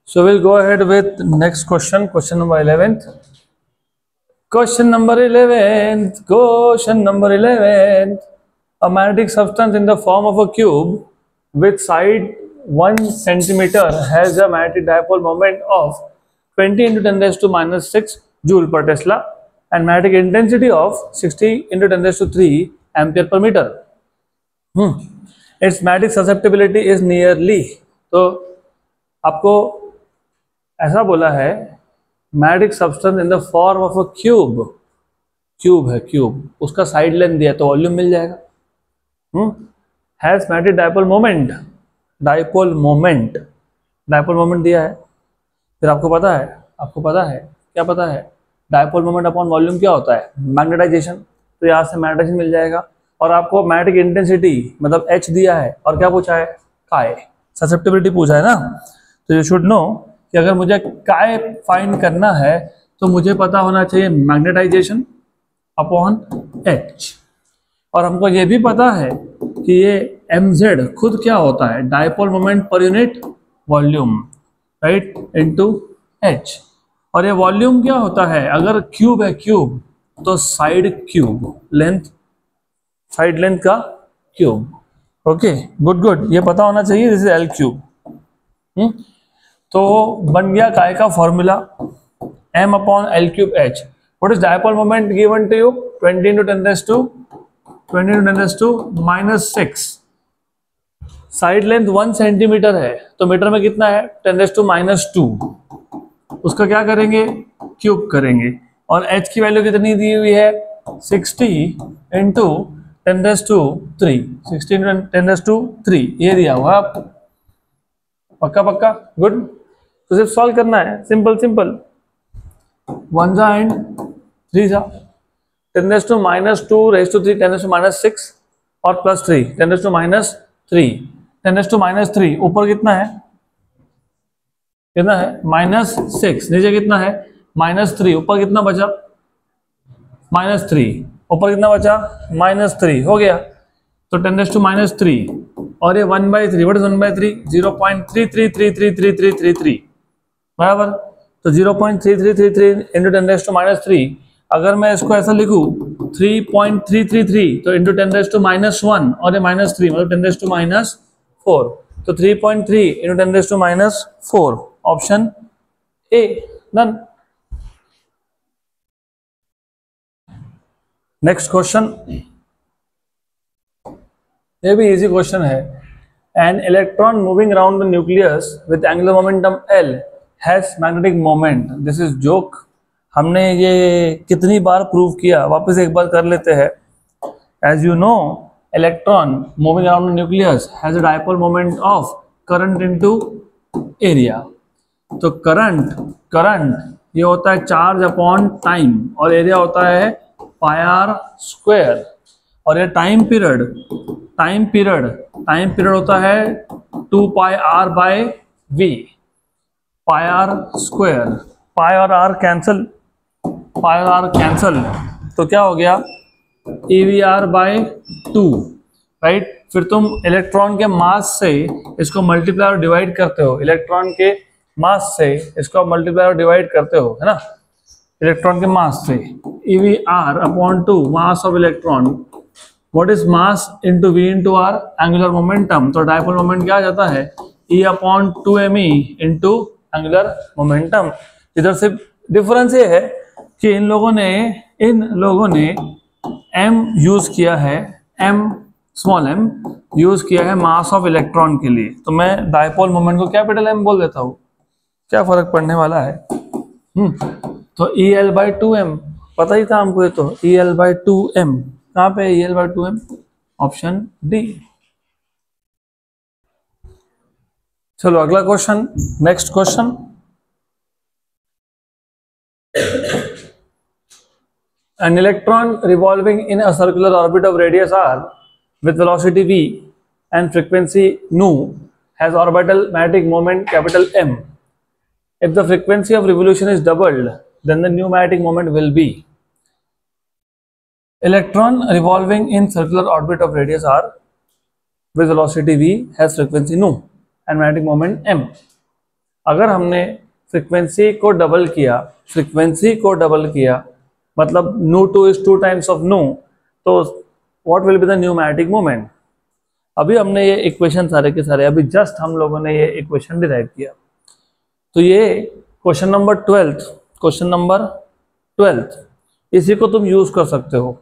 So we'll go ahead with next question, question number 11th. Question number 11th. Question number 11th. A magnetic substance in the form of a cube with side 1 centimeter has a magnetic dipole moment of 20 into 10 raised to minus 6 joule per Tesla and magnetic intensity of 60 into 10 raised to 3 ampere per meter. Its magnetic susceptibility is nearly. तो आपको ऐसा बोला है magnetic substance in the form of a cube. Cube है, cube, उसका side length दिया तो volume मिल जाएगा. Has magnetic dipole moment. Dipole moment दिया है. फिर आपको पता है क्या पता है डाइपोल मोमेंट अपॉन वॉल्यूम क्या होता है? मैग्नेटाइजेशन. तो यहाँ से मैग्नेटाइजेशन मिल जाएगा. और आपको मैग्नेटिक इंटेंसिटी मतलब H दिया है और क्या पूछा है? काय. ससेप्टिबिलिटी पूछा है ना. तो यू शुड नो कि अगर मुझे काय फाइंड करना है तो मुझे पता होना चाहिए मैग्नेटाइजेशन अपॉन H. और हमको ये भी पता है कि ये mz खुद क्या होता है? Dipole moment per unit volume, right, into H. और ये वॉल्यूम क्या होता है? अगर क्यूब है क्यूब तो side cube length, side length का क्यूब. ओके, गुड, ये पता होना चाहिए. This is L cube. तो बन गया काय का formula m upon L cube H. What is dipole moment given to you? 20 into 10 raised to minus 6. Side length 1 centimetre है तो मीटर में कितना है? 10 raised to minus 2. उसका क्या करेंगे? क्यूब करेंगे. और H की वैल्यू कितनी दी हुई है? 60 into 10 raised to 3. 60 into 10 raised to 3 ये दिया हुआ. पक्का गुड. तो सिर्फ सॉल्व करना है. सिंपल 1 जा एंड 3 जा. 10 raised to minus 2 raised to 3 10 raised to minus 6 और plus 3 10 raised to minus 3. 10 raised to minus 3 ऊपर कितना है? माइनस 6. नीचे कितना है? माइनस 3. ऊपर कितना बचा? माइनस 3. ऊपर कितना बचा? माइनस 3. हो गया. तो 10 raised to minus 3 और ये 1/3. What is 1/3? 0.33333333 बराबर. तो 0.3333 इंटू 10 raised to minus 3. अगर मैं इसको ऐसा लिखूं 3.333 तो इंटू 10 raised to minus 1 और ये minus 3 मतलब 10 raised to minus 4. तो 3.3 into 10 raised to minus 4. Option A. Done. Next question, ये भी इजी क्वेश्चन है. An electron moving around the nucleus with angular momentum L has magnetic moment. This is joke. हमने ये कितनी बार prove किया? वापस एक बार कर लेते हैं. As you know electron moving around the nucleus has a dipole moment of current into area. तो करंट ये होता है चार्ज अपॉन टाइम और एरिया होता है पाई आर स्क्वायर. और ये टाइम पीरियड होता है 2 pi R by V. Pi R square, pi और आर कैंसल, तो क्या हो गया? EVR by 2, right. फिर तुम इलेक्ट्रॉन के मास से इसको मल्टीप्लाई और डिवाइड करते हो. इलेक्ट्रॉन के मास से इसको मल्टीप्लाई और डिवाइड करते हो, है ना. इलेक्ट्रॉन के मास से EVR upon 2 mass of electron. What is mass into V into R? Angular momentum. तो डाइपोल मोमेंट क्या आ जाता है? E upon 2me into angular momentum. इधर से डिफरेंस ये है कि इन लोगों ने m यूज किया है, स्मॉल m यूज किया है मास ऑफ इलेक्ट्रॉन के लिए. तो मैं डाइपोल मोमेंट को कैपिटल M बोल देता हूँ. क्या फर्क पड़ने वाला है? तो EL/2m पता ही था हमको. ये तो EL/2m कहाँ पे? EL/2m option D. चलो अगला question. Next question. An electron revolving in a circular orbit of radius r with velocity v and frequency nu has orbital magnetic moment capital M. If the frequency of revolution is doubled, then the new magnetic moment will be. Electron revolving in circular orbit of radius r with velocity v has frequency nu and magnetic moment M. अगर हमने frequency को double किया, मतलब nu 2 is 2 times of nu, तो what will be the pneumatic moment? अभी हमने ये equation सारे के सारे अभी जस्ट हम लोगों ने ये इक्वेशन डिराइव किया। तो ये क्वेश्चन नंबर 12 इसी को तुम यूज कर सकते हो।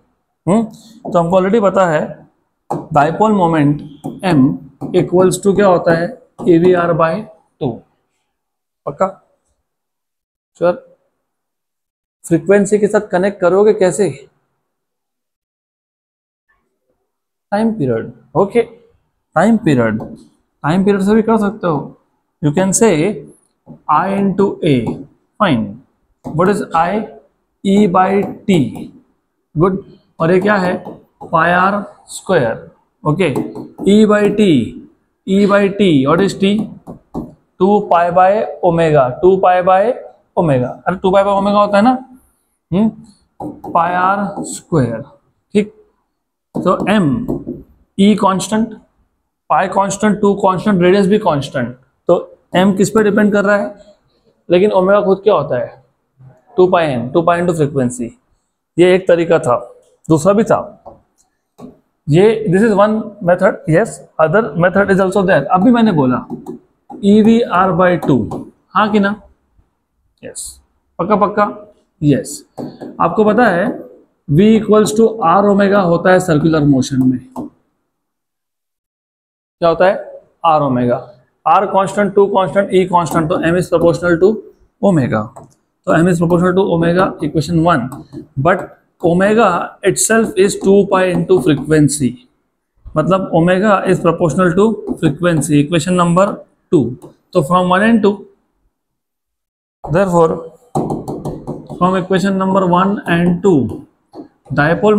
तो हमको ऑलरेडी पता है dipole moment m equals to क्या होता है, AVR/2। पक्का? श्योर? फ्रीक्वेंसी के साथ कनेक्ट करोगे कैसे? Time period. Okay, time period से भी कर सकते हो। You can say I into A, fine. What is I? E/T, good. और ये क्या है? πr²। Okay, E/T, what is T? 2π/ओमेगा, 2π/ओमेगा। अरे 2π/ओमेगा होता है ना, πr²। ठीक, तो m, E कांस्टेंट, पाई कांस्टेंट, 2 कांस्टेंट, रेडियस भी कांस्टेंट, तो m किस पे डिपेंड कर रहा है? लेकिन ओमेगा खुद क्या होता है? 2πn, 2π into frequency. ये एक तरीका था, दूसरा भी था। ये this is one method, yes, other method is also there. अभी मैंने बोला EVR/2, हाँ कि ना? यस, पक्का, यस। आपको पता है V equals to R omega होता है सर्कुलर मोशन में। क्या होता है? R omega. R constant, 2 constant, E constant, तो M is proportional to omega. तो M is proportional to omega, equation 1। But omega itself is 2π into frequency, मतलब omega is proportional to frequency, equation number 2। तो from 1 and 2, therefore from equation number 1 and 2, dipole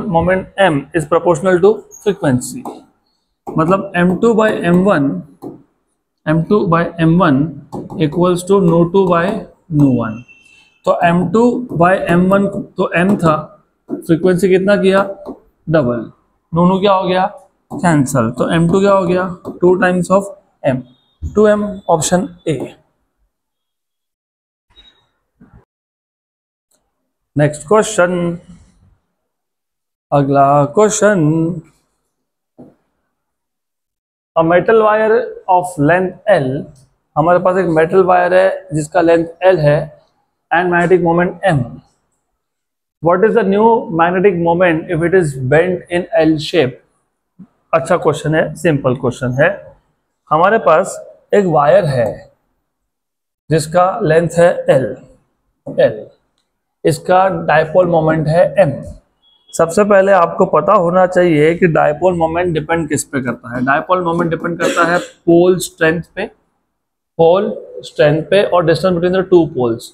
moment m is proportional to frequency, मतलब m2/m1 equals to nu2/nu1। तो m2/m1 तो m था, frequency कितना किया? Double, nu क्या हो गया? कैंसल। तो m2 क्या हो गया? 2 times of m, 2m, option A. Next question, अगला question. A metal wire of length L, हमारे पास एक मेटल वायर है जिसका लेंथ L है and magnetic moment M। What is the new magnetic moment if it is bend in L शेप? अच्छा question है, सिंपल क्वेश्चन है। हमारे पास एक वायर है जिसका लेंथ है L, इसका डाइपोल मोमेंट है M। सबसे पहले आपको पता होना चाहिए कि डाइपोल मोमेंट डिपेंड किस पे करता है। डाइपोल मोमेंट डिपेंड करता है पोल स्ट्रेंथ पे और डिस्टेंस बिटवीन द 2 पोल्स।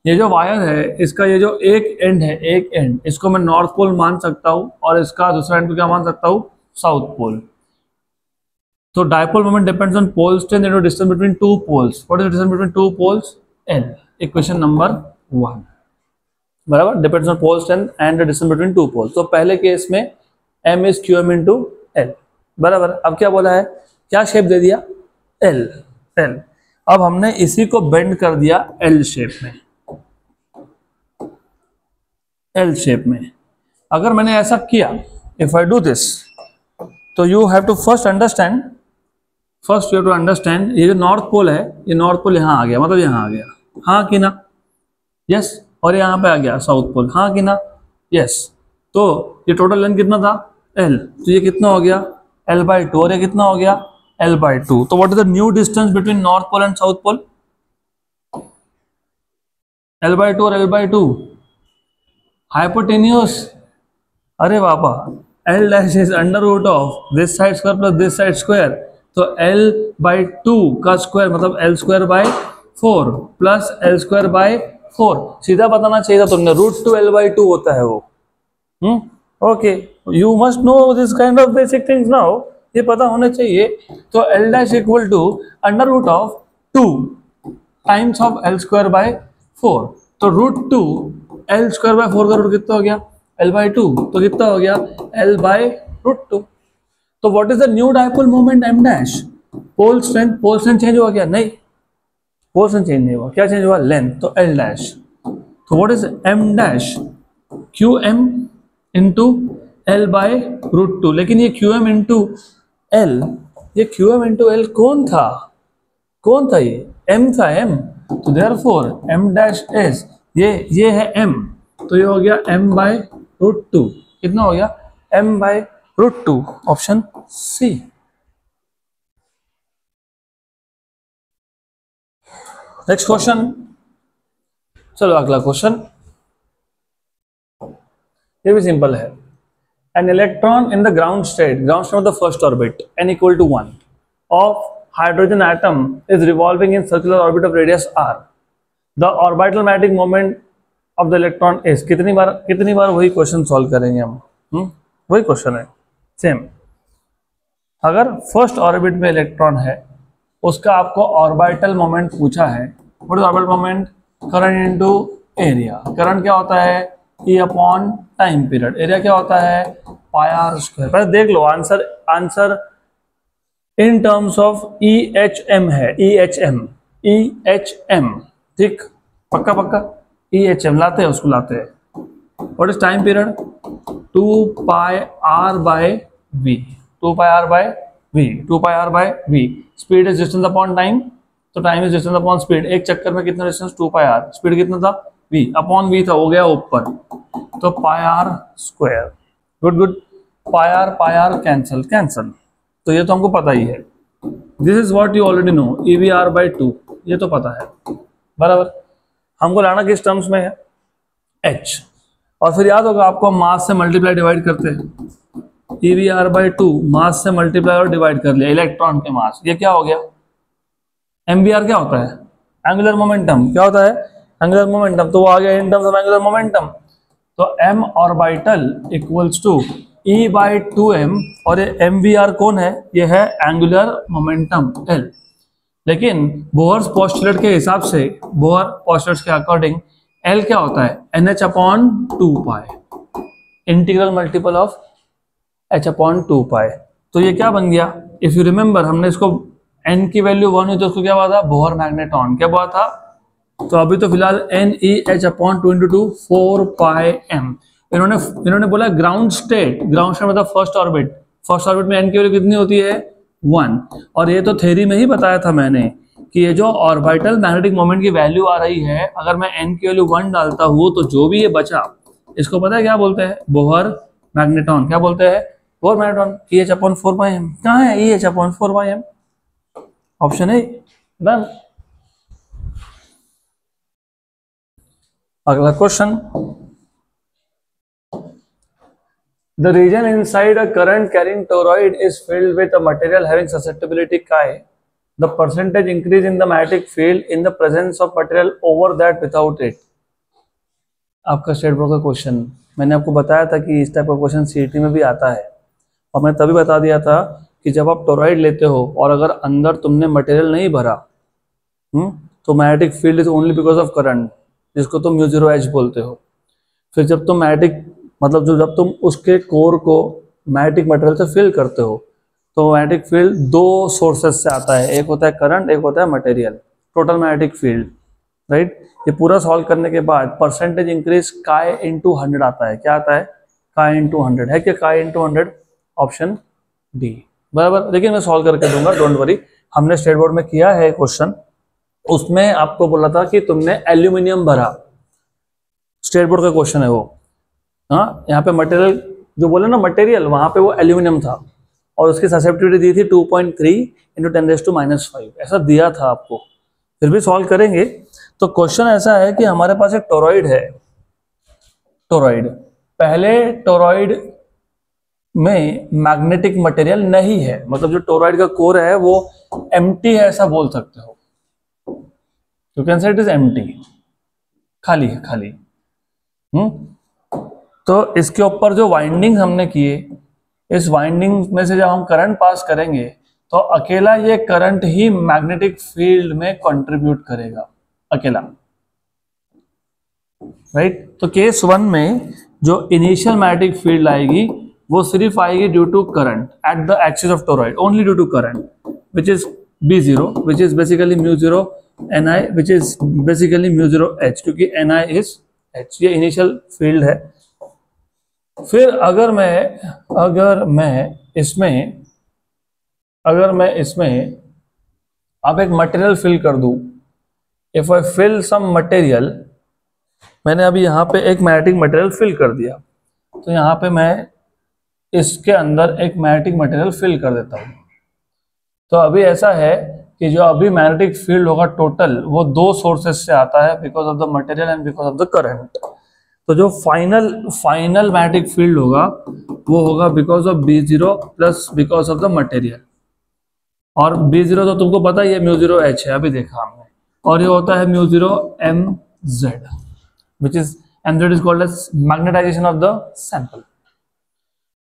ये जो वायर है, इसका ये जो एक एंड, इसको मैं नॉर्थ पोल मान सकता हूँ और इसका दूसरा एंड को क्या मान सकता हूँ? South pole. तो dipole moment depends on pole strength into distance between 2 poles. What is the distance between 2 poles? L, equation number 1, बराबर। Depends on pole strength and the distance between 2 poles. तो पहले case में m is qm into L, बराबर। अब क्या बोला है? क्या शेप दे दिया? L। अब हमने इसी को बेंड कर दिया L शेप में। अगर मैंने ऐसा किया, इफ आई डू दिस, तो you have to first understand, ये जो नॉर्थ पोल है, ये नॉर्थ पोल यहाँ आ गया, मतलब यहाँ आ गया, हाँ कि ना? यस। और यहाँ पे आ गया साउथ पोल, हाँ कि ना? यस। तो ये टोटल लेंथ कितना था? L। तो ये कितना हो गया? L/2। और ये कितना हो गया? L/2। तो what is the new distance between north pole and south pole? L/2 और L/2 हाइपोटेन्यूस। अरे बाबा, L dash is under root of this side square plus this side square, तो L/2 का स्क्वायर मतलब L²/4 प्लस L²/4। सीधा बताना चाहिए था तुमने, √2 L/2 होता है वो। Okay, you must know this kind of basic things now, ये पता होने चाहिए। तो L dash equal to under root of 2 times of L²/4। तो √2 L²/4 का रूट कितना हो गया? L/2। तो कितना हो गया? L/√2। तो what is the new dipole moment M dash? Pole strength change हुआ क्या? नहीं, पोल स्ट्रेंथ चेंज नहीं हुआ, क्या चेंज हुआ? लेंथ, तो एल डैश। तो what is m dash? Q m into l by root two. लेकिन ये क्यू एम इंटू एल, ये क्यू एम इंटू एल कौन था? कौन था ये? एम था, एम। तो देयरफॉर एम डैश एस, ये है एम, तो ये हो गया एम बाय रूट टू। कितना हो गया? M by root two, option c. Next question, चलो अगला क्वेश्चन, ये भी सिंपल है। An electron in the ground state of the first orbit n equal to 1 of hydrogen atom is revolving in circular orbit of radius r। The orbital magnetic moment of the electron is. कितनी बार वही question solve करेंगे हम? वही question है same. अगर first orbit में electron है, उसका आपको ऑर्बिटल मोमेंट पूछा है। What is orbital moment? Current into area. Current क्या होता है? E upon time period. Area क्या होता है? Pi R square. पहले देख लो answer in terms of EHM है, EHM, ठीक, पक्का EHM लाते हैं, उसको लाते हैं। What is time period? 2 pi R by V, 2 pi R by V. Speed is distance upon time, तो time is distance upon speed. एक चक्कर में कितना डिस्टेंस? 2 pi are. स्पीड कितना था? v अपॉन v था, हो गया ऊपर, तो pi R square. Good, pi R cancel. तो ये तो हमको पता ही है। This is what you already know, EVR by 2, ये तो पता है बराबर। हमको लाना किस टर्म्स में है? h। और फिर याद होगा आपको, मास से मल्टीप्लाई डिवाइड करते हैं। EVR बाय 2 मास से मल्टीप्लाई और डिवाइड कर लिया, इलेक्ट्रॉन के मास। ये क्या हो गया? MVR क्या होता है? Angular momentum. क्या होता है? Angular momentum. तो वो आ गया in terms of angular momentum. तो m orbital equals to E by 2m, और ये MVR कौन है? ये है एंगुलर मोमेंटम L। लेकिन बोहर्स पोस्टुलेट के हिसाब से, बोहर पोस्टुलेट्स के अकॉर्डिंग L क्या होता है? NH upon 2 pi, integral multiple of H upon 2 pi. तो ये क्या बन गया? इफ यू रिमेंबर, हमने इसको N की वैल्यू 1 हुई तो उसको क्या हुआ था? Bohr magneton. क्या हुआ था? तो अभी तो फिलहाल NEH अपॉन 2 × 2 4 पाई m। इन्होंने बोला ग्राउंड स्टेट मतलब फर्स्ट ऑर्बिट में n की वैल्यू कितनी होती है? 1। और ये तो थ्योरी में ही बताया था मैंने कि ये जो ऑर्बिटल मैग्नेटिक मोमेंट की वैल्यू आ रही है, अगर मैं n की वैल्यू 1 डालता हूँ तो जो भी ये बचा, इसको पता है क्या बोलते हैं? Bohr magneton. क्या बोलते हैं? Bohr magneton. EH अपॉन 4 पाई m। कहाँ है EH अपॉन 4 पाई m? ऑप्शन है डन। अगला question, the region inside a current carrying toroid is filled with a material having susceptibility chi. The percentage increase in the magnetic field in the presence of material over that without it. आपका state board का question, मैंने आपको बताया था कि इस type का question CET में भी आता है, और मैं तभी बता दिया था कि जब आप टोरॉइड लेते हो और अगर अंदर तुमने मटेरियल नहीं भरा, तो magnetic field is only because of current, जिसको तुम μ0H बोलते हो। फिर जब तुम मैग्नेटिक मतलब जब तुम उसके कोर को मैग्नेटिक मटेरियल से फिल करते हो, तो मैग्नेटिक फील्ड 2 सोर्सेज से आता है, एक होता है करंट, एक होता है material, total magnetic field, right. ये पूरा सॉल्व करने के बाद परसेंटेज इंक्रीज काय इंटू 100 आता है। क्या आता है? काय इंटू 100 है क्या? काय इंटू 100, ऑप्शन डी बराबर। लेकिन मैं सॉल्व करके दूंगा, डोंट वरी। हमने स्टेट बोर्ड में किया है क्वेश्चन, उसमें आपको बोला था कि तुमने एल्यूमिनियम भरा, स्टेट बोर्ड का क्वेश्चन है वो। हाँ, यहाँ पे मटेरियल जो बोले ना, मटेरियल, वहां पे वो एल्यूमिनियम था और उसकी ससेप्टिबिलिटी दी थी 2.3 × 10⁻⁵ ऐसा दिया था आपको। फिर भी सॉल्व करेंगे। तो क्वेश्चन ऐसा है कि हमारे पास एक टोरॉइड है, टोरॉइड। पहले टोरॉइड में मैग्नेटिक मटेरियल नहीं है, मतलब जो टोरॉइड का कोर है वो एम्प्टी है, ऐसा बोल सकते हो। You can say it is empty, खाली है, खाली। तो इसके ऊपर जो वाइंडिंग हमने किए, इस वाइंडिंग में से जब हम करंट पास करेंगे तो अकेला ये करंट ही मैग्नेटिक फील्ड में कंट्रीब्यूट करेगा, अकेला, राइट। तो केस 1 में जो इनिशियल मैग्नेटिक फील्ड आएगी वो सिर्फ आएगी due to current at the axis of toroid, only due to current, which is B0, which is basically mu0 Ni, which is basically mu0 H, क्योंकि Ni is H, ये initial field है। फिर अगर मैं इसमें आप एक मटेरियल फिल कर दूं, if I fill some material, मैंने अभी यहाँ पे एक मैग्नेटिक मटेरियल फिल कर दिया, तो यहाँ पे मैं इसके अंदर एक मैग्नेटिक मटेरियल फिल कर देता हूँ। तो अभी ऐसा है कि जो अभी मैग्नेटिक फील्ड होगा टोटल, वो दो सोर्सेस से आता है, because of the material and because of the current. तो जो फाइनल मैग्नेटिक फील्ड होगा वो होगा because of B0 plus because of the material. और B0 तो तुमको पता ही है mu0 H है, अभी देखा हमने, और ये होता है mu0 Mz, which is Mz is called as magnetization of the sample.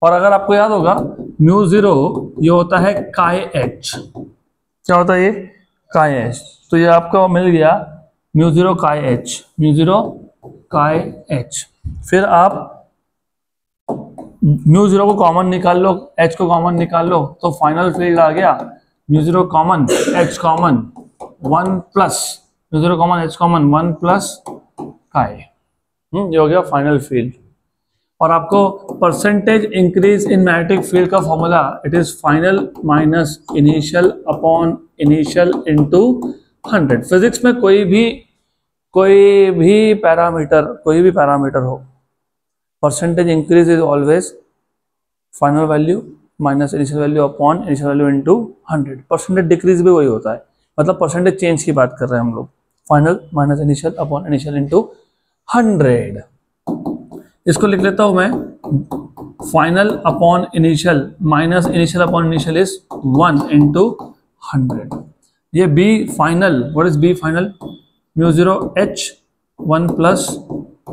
और अगर आपको याद होगा mu0 ये होता है chi H, क्या होता है ये chi H, तो ये आपको मिल गया mu0 chi H, mu0 chi H। फिर आप mu0 को कॉमन निकाल लो, H को कॉमन निकाल लो, तो फाइनल फील्ड आ गया mu0 common H common 1 plus mu0 common H common 1 plus chi, ये हो गया फाइनल फील्ड। और आपको percentage increase in magnetic field का formula, it is final minus initial upon initial into 100। Physics में कोई भी पैरामीटर हो, percentage increase is always final value minus initial value upon initial value into 100। Percentage decrease भी वही होता है, मतलब परसेंटेज चेंज की बात कर रहे हैं हम लोग, final minus initial upon initial into 100। इसको लिख लेता हूं मैं, final upon initial minus initial upon initial is 1 into 100। ये B final, what is B final, mu0 H 1 plus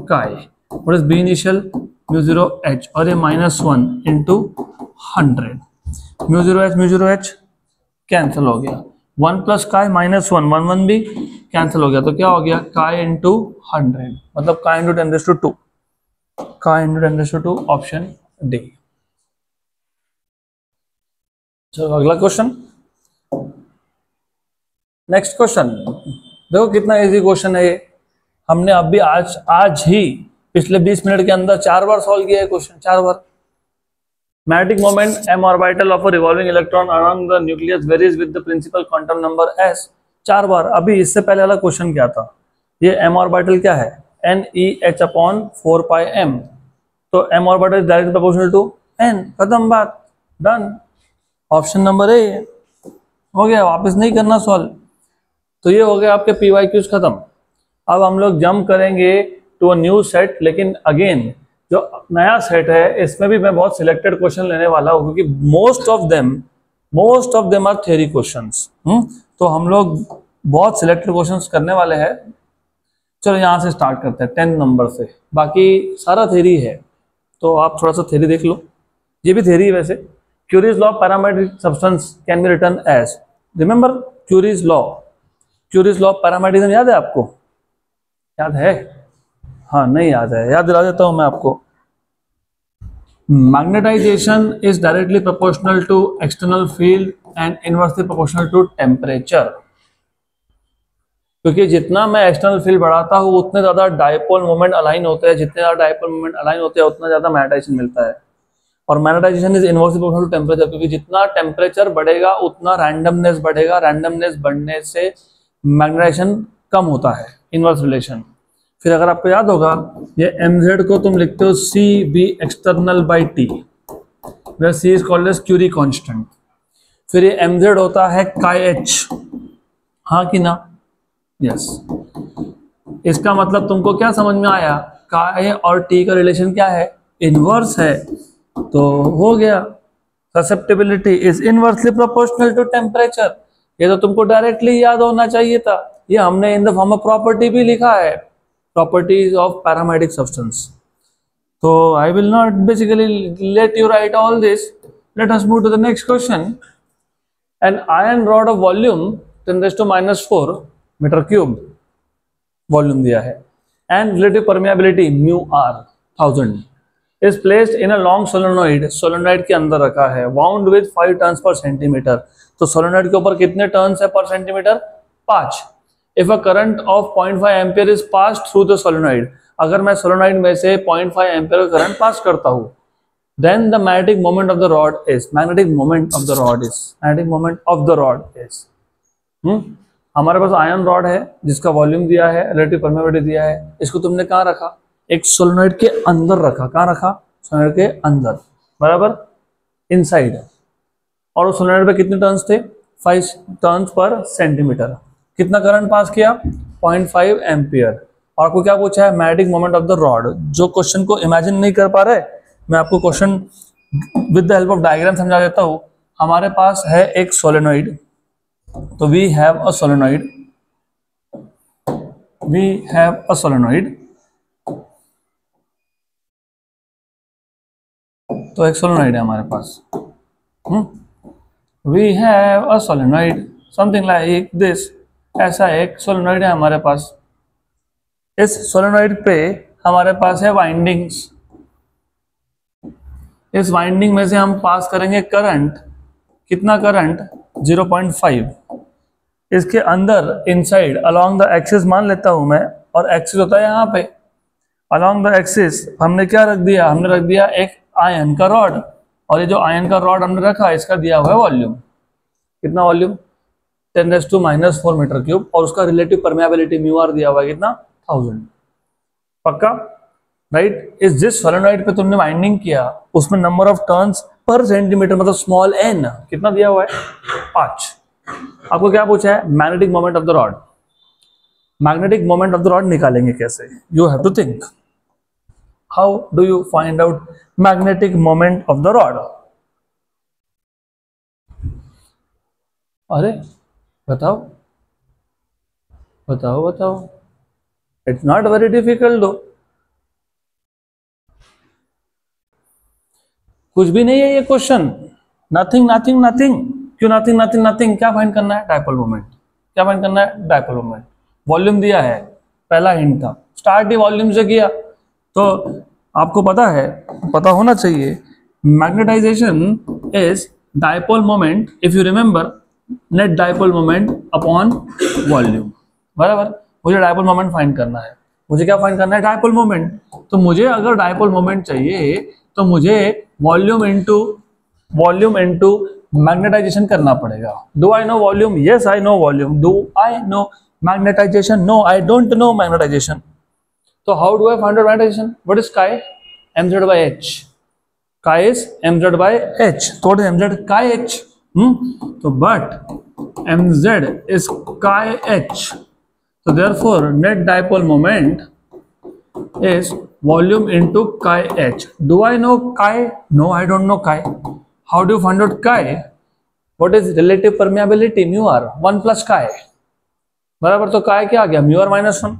chi, what is B initial, mu0 H, और ये -1 into 100। mu0 H cancel हो गया, 1 प्लस chi -1, 1 भी cancel हो गया, तो क्या हो गया chi इंटू 100, मतलब chi into 10⁻², chi into 10⁻², option D. चलो अगला क्वेश्चन, नेक्स्ट क्वेश्चन देखो कितना इजी क्वेश्चन है ये। हमने अभी आज ही पिछले 20 मिनट के अंदर 4 बार सॉल्व किया है क्वेश्चन, 4 बार। Magnetic moment m orbital of a revolving electron around the nucleus varies with the principal quantum number s, 4 बार। अभी इससे पहले वाला क्वेश्चन क्या था, ये m ऑर्बिटल क्या है, NeH/4πm, तो m orbital is directly proportional to n, खत्म बात, डन। ऑप्शन नंबर ए हो गया, वापस नहीं करना सॉल्व। तो ये हो गया आपके PYQs खत्म। अब हम लोग जंप करेंगे टू अ न्यू सेट, लेकिन अगेन जो नया सेट है इसमें भी मैं बहुत सिलेक्टेड क्वेश्चन लेने वाला हूँ, क्योंकि most of them are theory questions. तो हम लोग बहुत सिलेक्टेड क्वेश्चंस करने वाले हैं। चलो यहाँ से स्टार्ट करते हैं 10 नंबर से, बाकी सारा थ्योरी है, तो आप थोड़ा सा थ्योरी देख लो, ये भी थ्योरी है वैसे। Curie's law parametric substance can be written as, remember Curie's law paramagnetism याद है आपको, याद है, हाँ नहीं याद है, याद दिला देता हूं मैं आपको। Magnetization is directly proportional to external field and inversely proportional to temperature, क्योंकि जितना मैं एक्सटर्नल फील्ड बढ़ाता हूँ उतने ज्यादा डायपोल मोमेंट अलाइन होते हैं, जितने ज्यादा डायपोल मोमेंट अलाइन होते हैं उतना ज्यादा मैग्नेटाइजेशन मिलता है। और magnetization is inversely proportional to temperature, क्योंकि जितना टेम्परेचर बढ़ेगा उतना रैंडमनेस बढ़ेगा, रैंडमनेस बढ़ने से मैग्नेटाइजेशन कम होता है, इनवर्स रिलेशन। फिर अगर आपको याद होगा ये mz को तुम लिखते हो CB external by T, where C is called as Curie constant. फिर ये mz होता है chi h, हाँ कि ना, यस। इसका मतलब तुमको क्या समझ में आया, chi और T का रिलेशन क्या है, इनवर्स है, तो हो गया susceptibility is inversely proportional to temperature. ये तो तुमको डायरेक्टली याद होना चाहिए था, ये हमने in the form of property भी लिखा है, properties of paramagnetic substance. So I will not basically let you write all this. Let us move to the next question. An iron rod of volume 10⁻⁻⁴ meter cube volume दिया है and relative permeability mu r 1000 is placed in a long solenoid के अंदर रखा है, wound with 5 turns per centimeter। तो solenoid के ऊपर कितने टर्न्स है पर centimetre? 5। If a current of 0.5 ampere is pass through the solenoid, अगर मैं सोलेनॉइड में से 0.5 एम्पियर का करंट पास करता हूं, then the magnetic moment of the rod is हमारे पास आयन रॉड है जिसका वॉल्यूम दिया है, रिलेटिव परमेबिलिटी दिया है, इसको तुमने कहाँ रखा? एक सोलेनॉइड के अंदर रखा। कहाँ रखा? सोलेनॉइड के अंदर, बराबर, इनसाइड। और उस सोलेनॉइड पे कितने टर्न्स थे? 5 टर्न्स पर सेंटीमीटर। कितना करंट पास किया? 0.5 एम्पियर। और आपको क्या पूछा है? Magnetic moment of the rod. जो क्वेश्चन को इमेजिन नहीं कर पा रहे, मैं आपको question with the help of diagram समझा देता हूं। हमारे पास है एक सोलेनॉइड, तो वी हैव अ सोलेनॉइड, तो एक सोलेनॉइड है हमारे पास। We have a solenoid something like this, ऐसा एक सोलेनॉइड है हमारे पास। इस सोलेनॉइड पे हमारे पास है वाइंडिंग्स। इस वाइंडिंग में से हम पास करेंगे करंट। कितना करंट? 0.5। इसके अंदर इनसाइड अलोंग द एक्सिस मान लेता हूं मैं, और एक्सिस होता है यहाँ पे। अलोंग द एक्सिस हमने क्या रख दिया? हमने रख दिया एक आयन का रॉड, और ये जो आयन का रॉड हमने रखा इसका दिया हुआ है वॉल्यूम। कितना वॉल्यूम? 10⁻⁻⁴ मीटर क्यूब, और उसका रिलेटिव परमेबिलिटी म्यू आर दिया हुआ है कितना? 1000। पक्का? राइट। इस जिस सोलेनॉइड पे तुमने वाइंडिंग किया उसमें number of turns per centimetre मतलब स्मॉल n कितना दिया हुआ है? 5। आपको क्या पूछा है? Magnetic moment of the rod. Magnetic moment of the rod निकालेंगे कैसे? You have to think, how do you find out magnetic moment of the rod? अरे बताओ बताओ बताओ, इट्स नॉट वेरी डिफिकल्ट दो। कुछ भी नहीं है ये क्वेश्चन। Nothing nothing nothing. क्यों नथिंग नथिंग नथिंग? क्या फाइंड करना है? Dipole moment. क्या फाइंड करना है? Dipole moment. वॉल्यूम दिया है, पहला हिंट था, स्टार्ट ही वॉल्यूम से किया। तो आपको पता है, पता होना चाहिए, magnetization is dipole moment, if you remember, net dipole moment upon volume, बराबर। मुझे डायपोल मोमेंट फाइंड करना है। मुझे क्या फाइंड करना है? Dipole moment. तो मुझे अगर डायपोल मोमेंट चाहिए तो मुझे वॉल्यूम इनटू मैग्नेटाइजेशन करना पड़ेगा। Do I know volume? Yes I know volume. Do I know magnetization? No, I don't know magnetization. तो how do I find out magnetization? What is chi? mz by h. Chi is mz by h. तो what is mz? chi h. तो but mz is chi h. So therefore net dipole moment is volume into chi h. Do I know chi? No, I don't know chi. How do you find out chi? What is relative permeability? Mu r 1 plus chi, बराबर। तो chi क्या आ गया? mu r minus 1।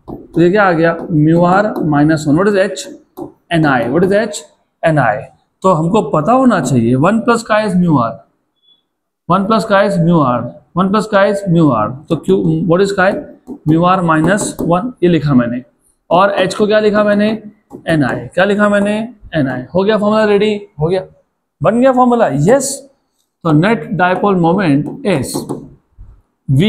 तो ये क्या आ गया? mu r minus 1। What is h? ni. What is h? ni। तो हमको पता होना चाहिए 1 plus chi is mu r, 1 plus chi is mu r, 1 plus chi is mu r। तो क्यों, what is chi? mu r minus 1 ये लिखा मैंने, और h को क्या लिखा मैंने? ni। क्या लिखा मैंने? ni। हो गया फॉर्मूला रेडी? हो गया, बन गया फॉर्मूला। यस। तो net dipole moment is v।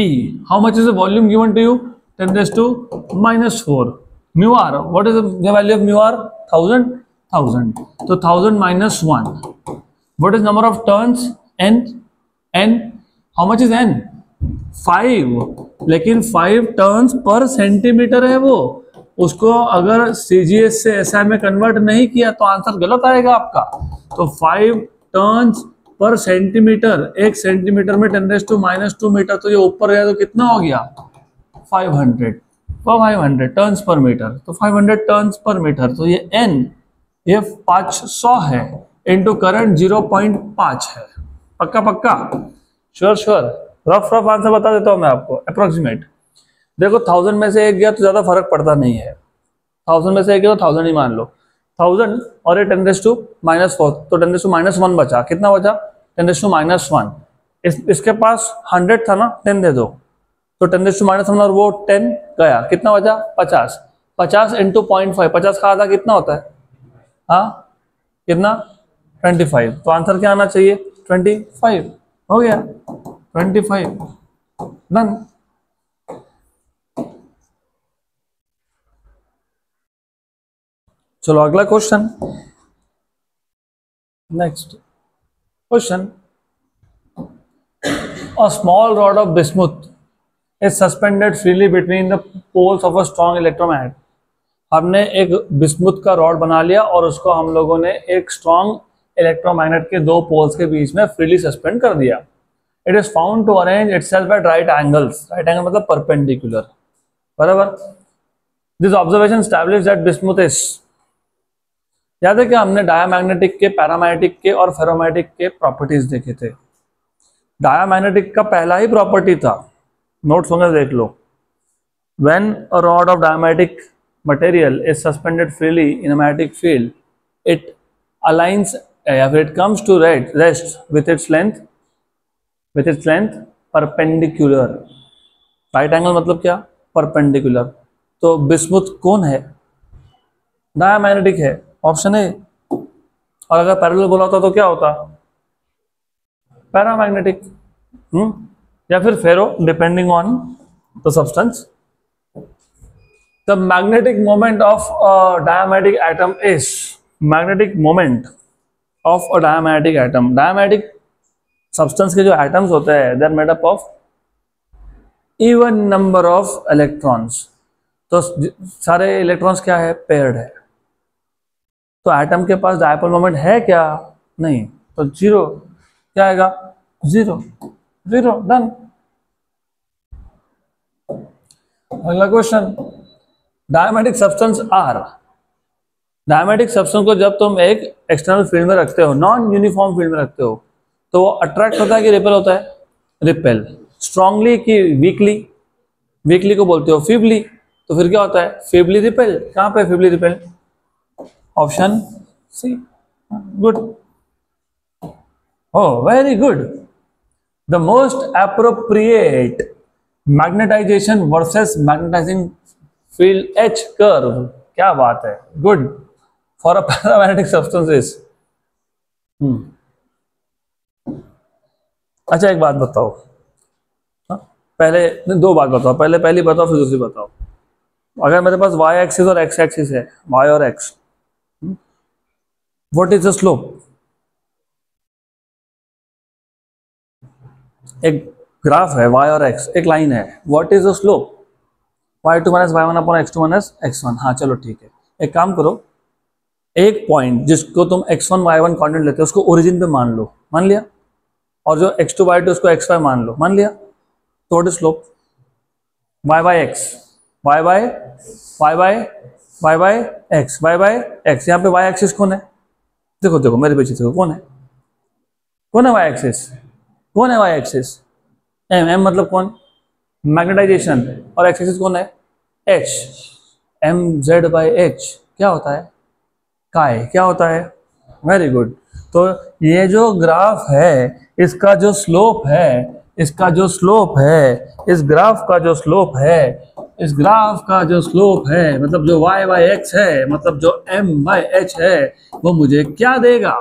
How much is the volume given to you? 10⁻⁻⁴। mu r, what is the value of mu r? 1000। तो 1000 minus 1, what is number of turns? n। how much is n? 5। लेकिन 5 turns per centimetre है वो। उसको अगर CGS से SI में convert नहीं किया तो आंसर गलत आएगा आपका। तो 5 टर्न्स पर सेंटीमीटर, 1 सेंटीमीटर में 10⁻² मीटर, तो ये ऊपर गया तो कितना हो गया? 500। तो 500 टर्न्स पर मीटर, तो 500 टर्न्स पर मीटर। तो ये n, ये 500 है, इंटू करंट 0.5 है। पक्का पक्का? श्योर। रफ आंसर बता देता हूं मैं आपको, अप्रोक्सीमेट। देखो 1000 में से एक गया तो ज्यादा फर्क पड़ता नहीं है। 1000 में से एक गया तो 1000 ही मान लो। 1000 और ये 10⁻⁻⁴, तो 10⁻⁻1 बचा। कितना बचा? 10⁻⁻1। इसके पास 100 था ना, 10 दे दो, तो 10⁻⁻1 और वो 10 गया, कितना बचा? 50। 50 इंटू 0.5, 50 का आधा कितना होता है? हाँ कितना? 25। तो आंसर क्या आना चाहिए? 25। हो गया 25 डन। चलो अगला question, next question, a small rod of bismuth is suspended freely between the poles of a strong electromagnet। हमने एक बिस्मुथ का रॉड बना लिया और उसको हम लोगों ने एक स्ट्रॉन्ग इलेक्ट्रोमैग्नेट के दो पोल्स के बीच में फ्रीली सस्पेंड कर दिया। It is found to arrange itself at right angles, right angle मतलब परपेंडिकुलर, बराबर। This observation established that bismuth is, याद है कि हमने डायामैग्नेटिक के, पैरामैग्नेटिक के और फेरोमैग्नेटिक के प्रॉपर्टीज देखे थे। डायामैग्नेटिक का पहला ही प्रॉपर्टी था, नोट्स होंगे देख लो, when a rod of diamagnetic material is suspended freely in a magnetic field it aligns या फिर it comes to rest with its length perpendicular. Right angle मतलब क्या? परपेंडिकुलर। तो बिस्मुथ कौन है? डायामैग्नेटिक है, ऑप्शन ए। और अगर पैरेलल बोला होता तो क्या होता? पैरामैग्नेटिक या फिर ferro, depending on the substance. The magnetic moment of a diamagnetic atom is, magnetic moment of a diamagnetic atom, diamagnetic substance के जो एटम्स होते हैं they are made up of even number of electrons. तो सारे electrons क्या है? Paired है। तो एटम के पास डायपोल मोमेंट है क्या? नहीं, तो जीरो। क्या आएगा? Zero, zero, done. अगला question, diamagnetic substance are, diamagnetic substance को जब तुम एक एक्सटर्नल फील्ड में रखते हो, नॉन यूनिफॉर्म फील्ड में रखते हो, तो वो अट्रैक्ट होता है कि रिपेल होता है? रिपेल। स्ट्रांगली कि वीकली? वीकली को बोलते हो फीबली, तो फिर क्या होता है? Feebly repel. कहां पे feebly repel? Option C, good, oh very good। the most appropriate magnetization versus magnetizing field H curve, क्या बात है, good for a paramagnetic substances। अच्छा एक बात बताओ, पहले दो बात बताओ, पहली बताओ फिर दूसरी बताओ। अगर मेरे पास y एक्सिस और x एक्सिस है, y और x, what is the slope? एक ग्राफ है y और x, एक लाइन है, what is the slope? y2 minus y1 upon x2 minus x1। हाँ चलो ठीक है, एक काम करो, एक पॉइंट जिसको तुम x1 y1 कोऑर्डिनेट लेते हो उसको ओरिजिन पे मान लो, मान लिया, और जो x2 y2 उसको xy मान लो, मान लिया, तो what is slope? y by x, y by x, y by x। यहाँ पे y एक्सिस कौन है? देखो देखो मेरे पीछे देखो, कौन है? कौन है y एक्सिस? कौन है y एक्सिस? m मतलब कौन? मैग्नेटाइजेशन। और x एक्सिस कौन है? h, mz बाय h क्या होता है? काय। क्या होता है? Very good. तो ये जो ग्राफ है इसका जो स्लोप है, इसका जो स्लोप है, इस ग्राफ का जो स्लोप है, इस ग्राफ का जो स्लोप है, मतलब जो y बाय x है, मतलब जो m बाय h है, वो मुझे क्या देगा?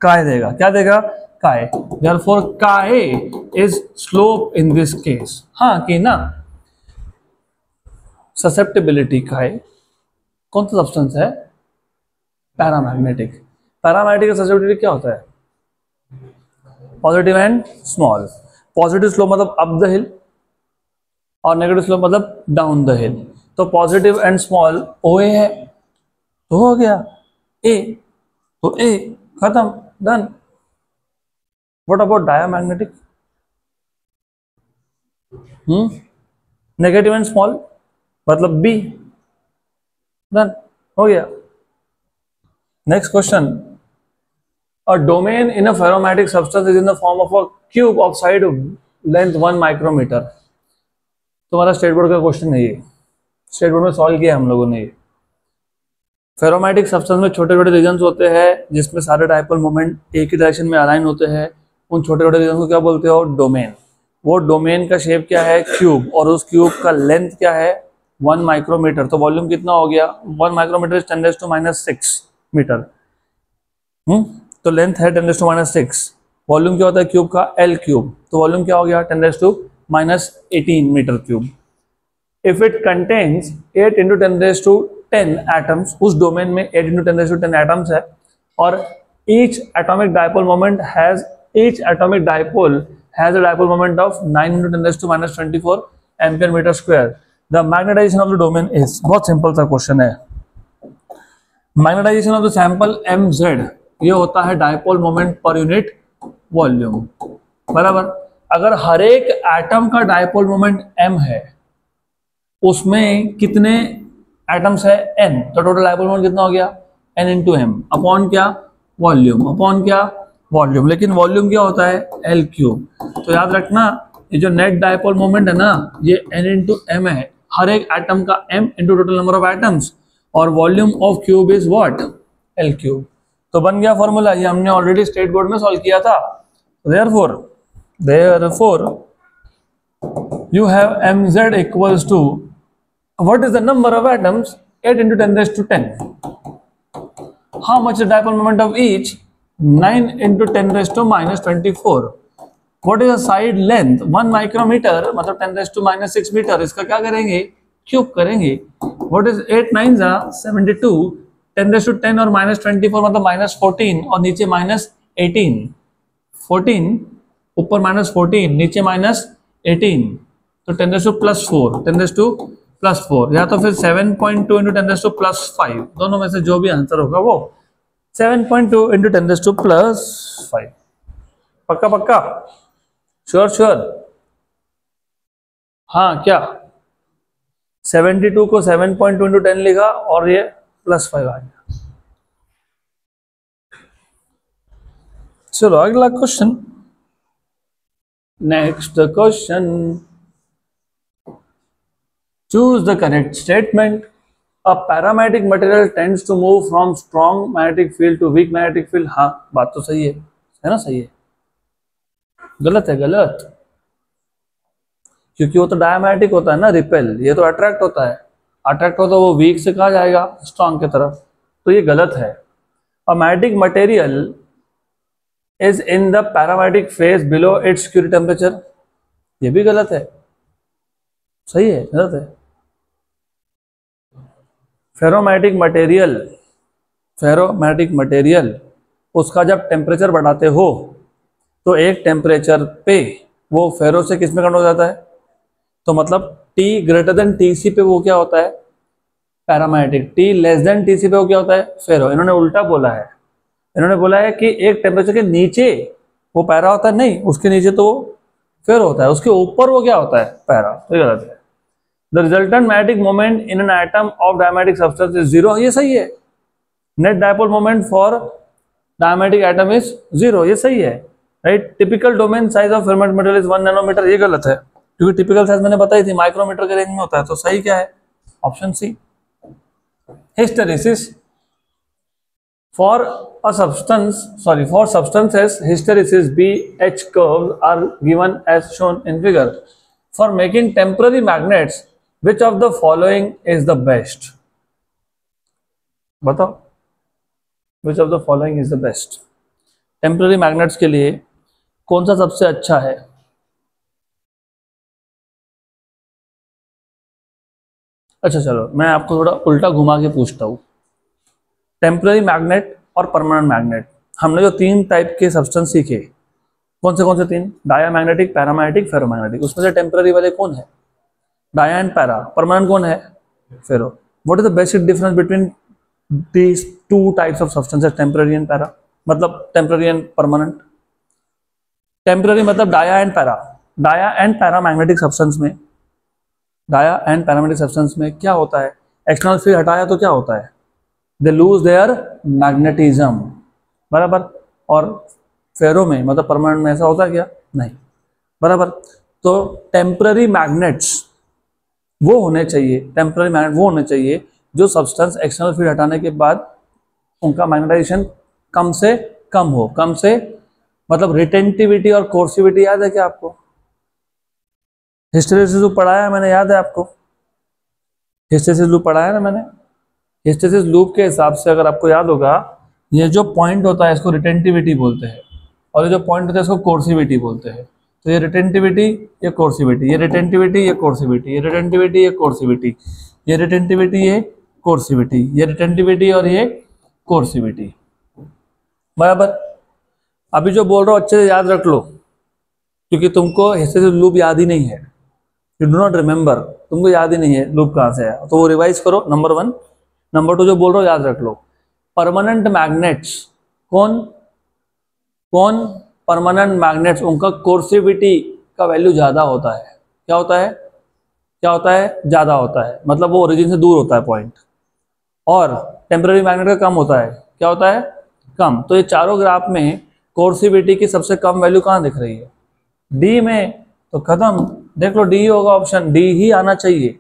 काय देगा। क्या देगा? काय। Therefore काय is slope in this case। हाँ कि ना? ससेप्टिबिलिटी काय कौन सा सब्सटेंस है? पैरामैग्नेटिक। पैरामैग्नेटिक का ससेप्टिबिलिटी क्या होता है? Positive and small. Positive slope मतलब अप द हिल और नेगेटिव स्लोप मतलब डाउन द हिल। तो पॉजिटिव एंड स्मॉल OA है, तो हो गया A, तो A खत्म, done. What about diamagnetic? Negative and small मतलब B, डन, हो गया। Next question, a domain in a ferromagnetic substance is in the form of a cube of side length 1 micrometer। तुम्हारा स्टेट बोर्ड का question है ये, state board में solve किया हम लोगों ने ये। फेरोमैग्नेटिक सब्सटेंस में छोटे छोटे रीजन्स होते हैं जिसमें सारे डायपोल मोमेंट एक ही डायरेक्शन में अलाइन होते हैं, उन छोटे छोटे रीजन को क्या बोलते हो? डोमेन। वो डोमेन का शेप क्या है? क्यूब, और उस क्यूब का लेंथ क्या है? 1 माइक्रोमीटर। तो वॉल्यूम कितना हो गया? 1 माइक्रोमीटर इज 10⁻⁻⁶ मीटर। तो लेंथ है 10⁻⁶। वॉल्यूम क्या होता है क्यूब का, एल क्यूब, तो वॉल्यूम क्या हो गया 10⁻⁻18 metre cube. If it contains 8 × 10⁻10 atoms, उस डोमेन में 8 × 10⁻10 एटम्स है, और each atomic dipole moment has a dipole moment of 9 × 10⁻24 ampere metre square. The magnetization of the domain is, बहुत सिंपल सा क्वेश्चन है, magnetization of the sample mz, ये होता है dipole moment per unit volume, बराबर। अगर हर एक एटम का डाइपोल मोमेंट m है, उसमें कितने एटम्स है n, तो टोटल डाइपोल मोमेंट कितना हो गया n × m अपॉन क्या, वॉल्यूम, अपॉन क्या, वॉल्यूम। लेकिन वॉल्यूम क्या होता है l क्यूब। तो याद रखना ये जो नेट डाइपोल मोमेंट है ना, ये n × m है, हर एक एटम का m × total number of atoms, और volume of cube is what, l cube. तो बन गया फॉर्मूला, ये हमने ऑलरेडी स्टेट बोर्ड में सॉल्व किया था। therefore you have mz equals to, what is the number of atoms, 8 × 10⁻10. How much is the dipole moment of each, 9 × 10⁻24. What is the side length, 1 micrometer, मतलब 10⁻6 metre, इसका क्या करेंगे, cube करेंगे। What is 8 × 9 = 72, 10⁻10 और -24 मतलब -14, और नीचे -18, 14 ऊपर -14 नीचे -18, तो 10⁻+4, 10⁻+4, या तो फिर 7.2 × 10⁻+5, दोनों में से जो भी आंसर होगा वो 7.2 × 10⁻+5। पक्का पक्का, श्योर। हाँ क्या, 72 को 7.2 × 10 लिखा और ये +5 आ गया। चलो अगला question, next question, choose the correct statement. A paramagnetic material tends to move from strong magnetic field to weak magnetic field. हाँ बात तो सही है ना, सही है, गलत है, गलत, क्योंकि वो तो डायमैग्नेटिक होता है ना, रिपेल, ये तो अट्रैक्ट होता है, अट्रैक्ट होता है वो वीक से कहा जाएगा स्ट्रॉन्ग की तरफ, तो ये गलत है। A magnetic material is in the paramagnetic phase below its Curie temperature, ये भी गलत है, सही है, गलत है। फेरोमैग्नेटिक मटेरियल उसका जब टेम्परेचर बढ़ाते हो तो एक टेम्परेचर पे वो फेरो से किस में कन्वर्ट हो जाता है, तो मतलब T > Tc पे वो क्या होता है, पैरामैग्नेटिक, T < Tc पे वो क्या होता है, फेरो। इन्होंने उल्टा बोला है, इन्होंने बोला है कि एक टेम्परेचर के नीचे वो पैरा होता है, नहीं, उसके नीचे तो फेरो होता है, उसके ऊपर वो क्या होता है, पैरा, तो ये गलत है। The resultant magnetic moment in an atom of diamagnetic substance is 0, ये सही है। Net dipole moment for diamagnetic atom is 0, ये सही है, right. Typical domain size of filament material is 1 nanometre, ये गलत है, क्योंकि टिपिकल साइज मैंने बताई थी माइक्रोमीटर के रेंज में होता है, तो सही क्या है, option C. Hysteresis for substances hysteresis BH curves are given as shown in figure. For making temporary magnets, which of the following is the best? बताओ, which of the following is the best? Temporary magnets के लिए कौन सा सबसे अच्छा है? अच्छा चलो मैं आपको थोड़ा उल्टा घुमा के पूछता हूँ। टेम्पररी मैग्नेट और परमानेंट मैग्नेट, हमने जो 3 टाइप के सब्सटेंस सीखे, कौन से 3? Diamagnetic, paramagnetic, ferromagnetic. उसमें से टेम्पररी वाले कौन है? Dia and para. परमानेंट कौन है? Ferro. What is the basic difference between these 2 types of substances, temporary and para, मतलब टेम्पररी एंड परमानेंट? टेम्पररी मतलब dia and para. Dia and paramagnetic substance में, डाया एंड पैरामैग्नेटिक सब्सटेंस में क्या होता है, external field हटाया तो क्या होता है, दे लूज देयर मैग्नेटिज्म, बराबर। और फेरो में मतलब परमानेंट में ऐसा होता है क्या? नहीं, बराबर। तो टेम्पररी मैग्नेट्स वो होने चाहिए, टेम्पररी मैग्नेट वो होने चाहिए जो सब्सटेंस एक्सटर्नल फील्ड हटाने के बाद उनका मैग्नेटाइजेशन कम से कम हो। कम से मतलब रिटेंटिविटी और कोर्सिविटी याद है क्या आपको? हिस्टेरिसिस लूप पढ़ाया है मैंने, याद है आपको? हिस्टेरिसिस लूप पढ़ाया ना मैंने। हिस्टेरिसिस लूप के हिसाब से अगर आपको याद होगा, ये जो पॉइंट होता है इसको रिटेंटिविटी बोलते हैं, और ये जो पॉइंट होता है इसको कोर्सिविटी बोलते हैं। तो ये रिटेंटिविटी, ये कोर्सिविटी, ये रिटेंटिविटी, ये कोर्सिविटी, ये रिटेंटिविटी, ये कोर्सिविटी, ये रिटेंटिविटी, ये कोर्सिविटी, ये रिटेंटिविटी और ये कोर्सिविटी, बराबर। अभी जो बोल रहा हूँ अच्छे से याद रख लो, क्योंकि तुमको हिस्टैरिसीस लूप याद ही नहीं है, यू डू नॉट रिमेंबर, तुमको याद ही नहीं है लूप कहाँ से है, तो वो रिवाइज करो, नंबर 1। नंबर 2 जो बोल रहा हूँ याद रख लो, परमानेंट मैग्नेट्स, कौन कौन परमानेंट मैग्नेट्स, उनका कोर्सिविटी का वैल्यू ज़्यादा होता है। क्या होता है, क्या होता है, ज़्यादा होता है, मतलब वो ओरिजिन से दूर होता है पॉइंट। और टेम्पररी मैग्नेट का कम होता है, क्या होता है, कम। तो ये चारों ग्राफ में कोर्सिविटी की सबसे कम वैल्यू कहाँ दिख रही है, डी में, तो खत्म, देख लो डी होगा ऑप्शन, डी ही आना चाहिए,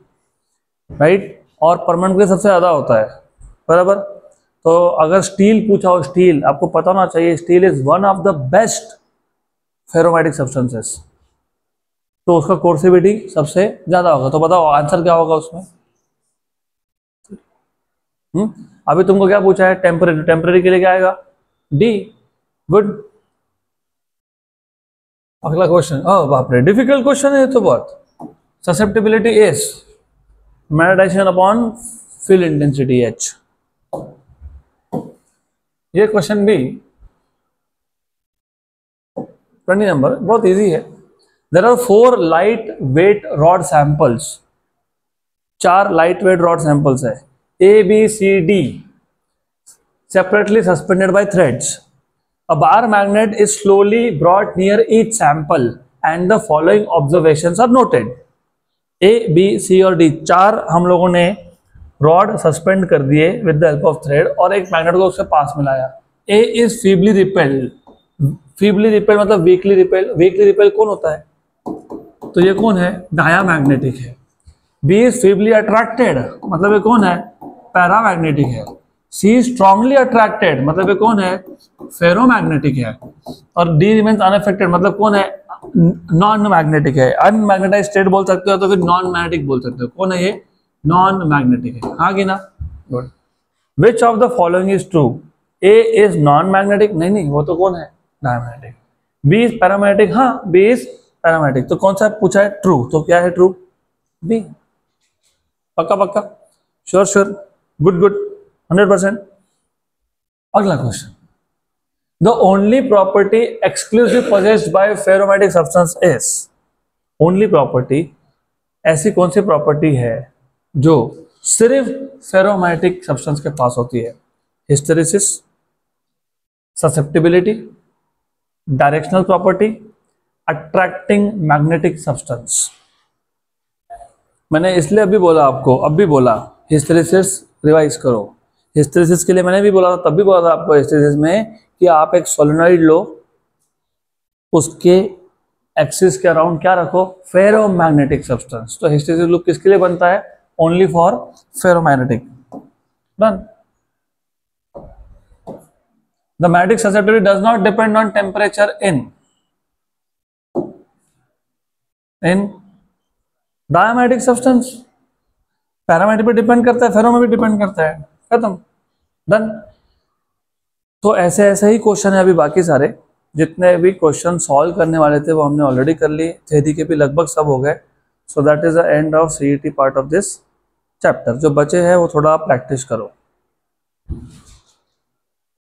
राइट। और परमानेंट के सबसे ज़्यादा होता है, बराबर। तो अगर स्टील पूछा हो, स्टील आपको पता होना चाहिए, steel is one of the best ferromagnetic substances, तो उसका कोर्सिविटी सबसे ज़्यादा होगा। तो बताओ आंसर क्या होगा उसमें। अभी तुमको क्या पूछा है, टेम्पररी, टेम्पररी के लिए क्या आएगा, डी, गुड। अगला क्वेश्चन, ओह बाप रे, डिफिकल्ट क्वेश्चन है तो बहुत। Susceptibility is magnetization upon field intensity H. ये क्वेश्चन भी 20 नंबर, बहुत इजी है। There are 4 light weight rod samples, 4 light weight rod samples है, A B C D, separately suspended by threads. A bar magnet is slowly brought near each sample and the following observations are noted. A, B, C और D, 4 हम लोगों ने rod suspend कर दिए with the help of thread और एक magnet को उसके पास मिलाया। A is feebly repelled, feebly repelled मतलब weakly repelled, weakly repelled कौन होता है, तो ये कौन है, डायामैग्नेटिक है। B is feebly attracted मतलब ये कौन है, पैरामैग्नेटिक है। C strongly attracted मतलब ये कौन है, फेरोमैग्नेटिक है। और D remains unaffected मतलब कौन है, नॉन मैग्नेटिक है। अनमैग्नेटाइज्ड स्टेट बोल सकते हो तो फिर नॉन मैग्नेटिक बोल सकते हो, कौन है ये, नॉन मैग्नेटिक है, हाँ कि ना, good. Which of the following is true, A is non magnetic, नहीं वो तो कौन है, डायमैग्नेटिक। B इज पैरामैग्नेटिक, हाँ B इज पैरामैग्नेटिक, तो कौन सा पूछा है, ट्रू, तो क्या है ट्रू, B, पक्का पक्का, श्योर, गुड, 100%। अगला question, the only property exclusive possessed by ferromagnetic substance is, only property, ऐसी कौन सी प्रॉपर्टी है जो सिर्फ फेरोमैटिक सब्सटेंस के पास होती है, hysteresis, susceptibility, directional property, attracting magnetic substance. मैंने इसलिए अभी बोला आपको, अब भी बोला हिस्टेरिसिस रिवाइज करो। हिस्टेरिसिस के लिए मैंने भी बोला था, तब भी बोला था आपको हिस्टेरिसिस में कि आप एक सोलेनॉइड लो, उसके एक्सिस के अराउंड क्या रखो, फेरोमैग्नेटिक सब्सटेंस। तो हिस्टेरिसिस लूप किसके लिए बनता है, only for ferromagnetic, done. The magnetic susceptibility does not depend on temperature in diamagnetic substance, paramagnetic पे डिपेंड करता है, फेरो में भी डिपेंड करता है, खत्म, डन। तो ऐसे ही क्वेश्चन है अभी बाकी सारे, जितने भी क्वेश्चन सॉल्व करने वाले थे वो हमने ऑलरेडी कर लिए, थ्योरी के भी लगभग सब हो गए। So that is the end of CET part of this chapter. जो बचे हैं वो थोड़ा प्रैक्टिस करो।